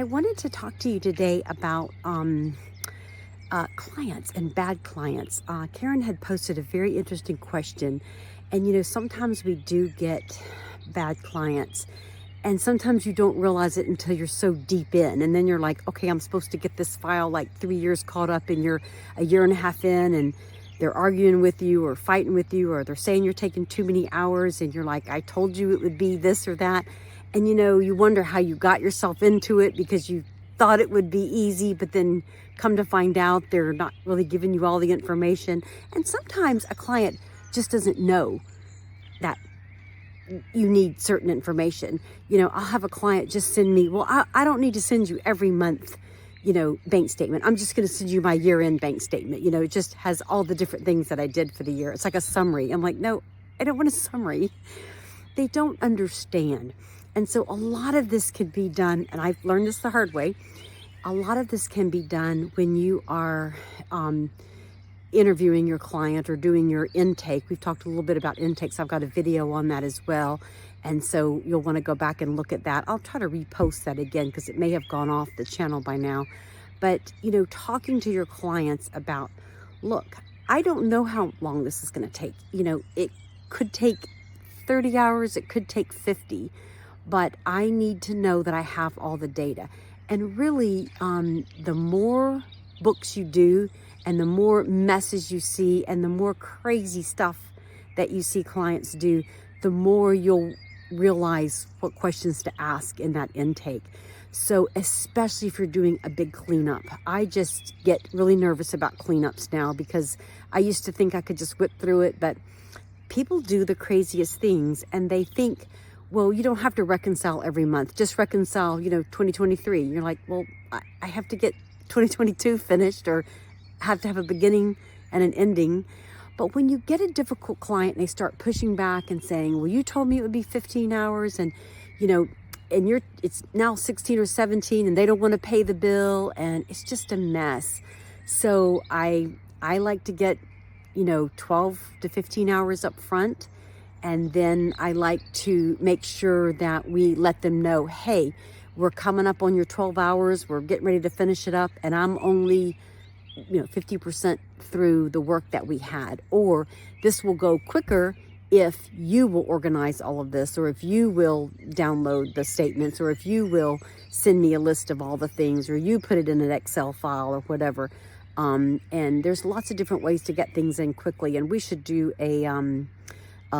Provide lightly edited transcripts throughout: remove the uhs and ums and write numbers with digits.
I wanted to talk to you today about clients and bad clients. Karen had posted a very interesting question. And sometimes we do get bad clients, and sometimes you don't realize it until you're so deep in. And then you're like, okay, I'm supposed to get this file like 3 years caught up, and you're a year and a half in, and they're arguing with you or fighting with you, or they're saying you're taking too many hours, and you're like, I told you it would be this or that. And you wonder how you got yourself into it because you thought it would be easy, but then come to find out they're not really giving you all the information. And sometimes a client just doesn't know that you need certain information. I'll have a client just send me, well, I don't need to send you every month, bank statement. I'm just going to send you my year-end bank statement. It just has all the different things that I did for the year. It's like a summary. I'm like, no, I don't want a summary. They don't understand. And so a lot of this can be done, and I've learned this the hard way. A lot of this can be done when you are interviewing your client or doing your intake. We've talked a little bit about intakes. I've got a video on that as well. And so you'll want to go back and look at that. I'll try to repost that again because it may have gone off the channel by now. But, talking to your clients about, look, I don't know how long this is going to take. It could take 30 hours. It could take 50. But I need to know that I have all the data. And really, the more books you do, and the more messes you see, and the more crazy stuff that you see clients do, the more you'll realize what questions to ask in that intake. So especially if you're doing a big cleanup, I just get really nervous about cleanups now because I used to think I could just whip through it, but people do the craziest things, and they think, well, you don't have to reconcile every month. Just reconcile, 2023. You're like, well, I have to get 2022 finished, or have to have a beginning and an ending. But when you get a difficult client and they start pushing back and saying, well, you told me it would be 15 hours and, it's now 16 or 17 and they don't want to pay the bill, and it's just a mess. So I like to get, 12 to 15 hours up front. And then I like to make sure that we let them know, hey, we're coming up on your 12 hours. We're getting ready to finish it up. And I'm only, 50% through the work that we had. Or this will go quicker if you will organize all of this, or if you will download the statements, or if you will send me a list of all the things, or you put it in an Excel file or whatever. And there's lots of different ways to get things in quickly. And we should do a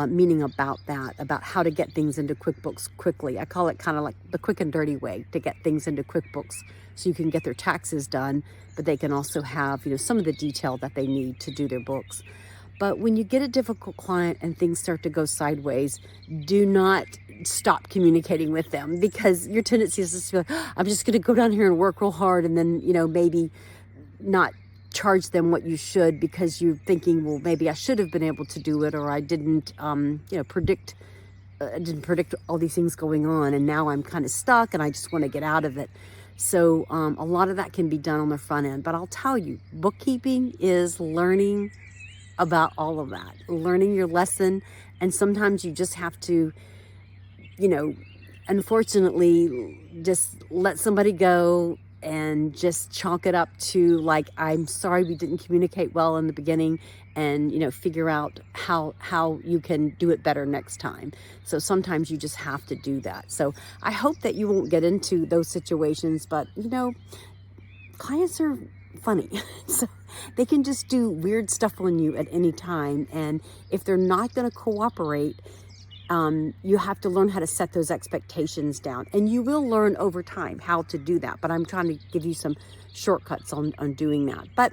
meaning about that, about how to get things into QuickBooks quickly. I call it kind of like the quick and dirty way to get things into QuickBooks, so you can get their taxes done, but they can also have, some of the detail that they need to do their books. But when you get a difficult client and things start to go sideways, do not stop communicating with them, because your tendency is just to be like, I'm just going to go down here and work real hard, and then, maybe not charge them what you should, because you're thinking, well, maybe I should have been able to do it, or I didn't, predict all these things going on, and now I'm kind of stuck and I just want to get out of it. So a lot of that can be done on the front end. But I'll tell you, bookkeeping is learning about all of that, learning your lesson. And sometimes you just have to, unfortunately, just let somebody go and just chalk it up to, like, I'm sorry we didn't communicate well in the beginning, and figure out how you can do it better next time. So sometimes you just have to do that. So I hope that you won't get into those situations, but clients are funny. So they can just do weird stuff on you at any time, and if they're not going to cooperate, you have to learn how to set those expectations down, and you will learn over time how to do that. But I'm trying to give you some shortcuts on doing that. But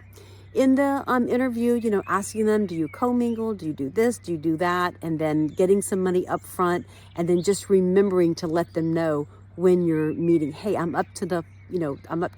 in the interview, asking them, do you commingle? Do you do this? Do you do that? And then getting some money up front, and then just remembering to let them know when you're meeting, hey, I'm up to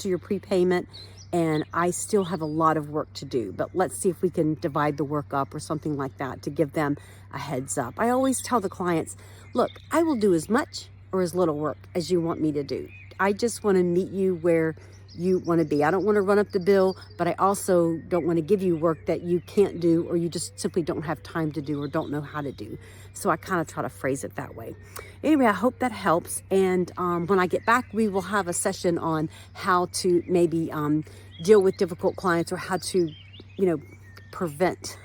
your prepayment, and I still have a lot of work to do, but let's see if we can divide the work up or something like that, to give them a heads up. I always tell the clients, look, I will do as much or as little work as you want me to do. I just want to meet you where you want to be. I don't want to run up the bill, but I also don't want to give you work that you can't do, or you just simply don't have time to do or don't know how to do. So I kind of try to phrase it that way. Anyway, I hope that helps. And when I get back, we will have a session on how to maybe deal with difficult clients, or how to, prevent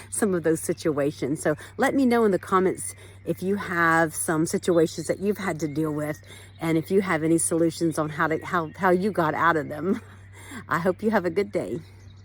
some of those situations. So let me know in the comments if you have some situations that you've had to deal with, and if you have any solutions on how you got out of them. I hope you have a good day.